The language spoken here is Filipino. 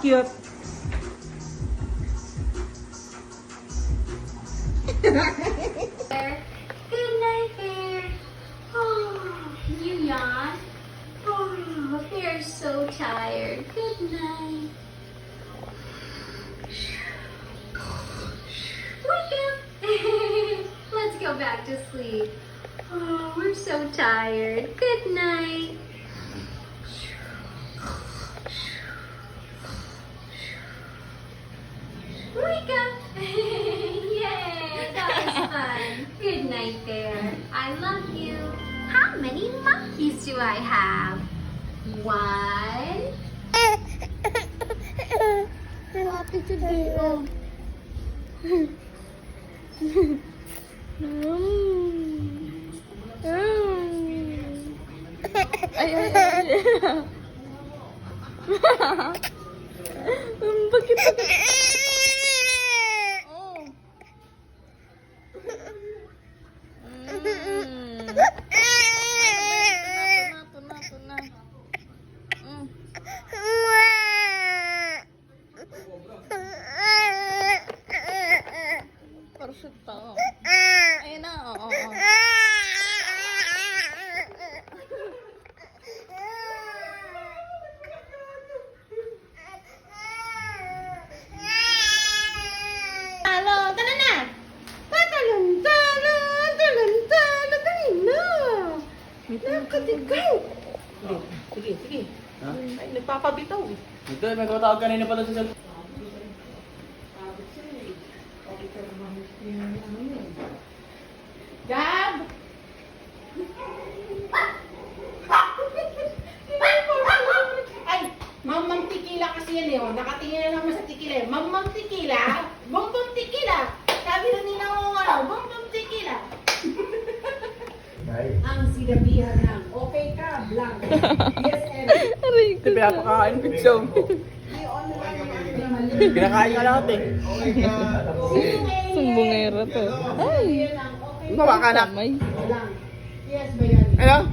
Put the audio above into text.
cute. Good night, Bear. Oh, you yawn? Oh, Bear's so tired. Good night. Wake up. Let's go back to sleep. Oh, we're so tired. Good night. Wake up. Yay, that was fun. Good night, Bear. I love you. How many monkeys do I have? One. Happy today. Oh. Bakit? Oh. Tuna. Parang tao. Ayun na, oo. Talo, tara na! Patalon, dali na! Nakatigaw! Sige. Ay, nagpapabitaw. Ito, may tumatawag kanina pala sa cellphone. Gab! Ay, Mamang Tikila kasi yan eh. Oh. Nakatingin na naman sa Tikila eh. Mamang Tikila? Mamang Tikila! Sabi na nila ko ano, Mamang Tikila! Ang sinabihan ng, okay ka, blank. Yes, Eric. Ito, pinapakain ko siya. Pinakain ka lahat eh. Sumbongera to. Ay. Gumawa ka na. May. Blank. Yes ba yan? Ano?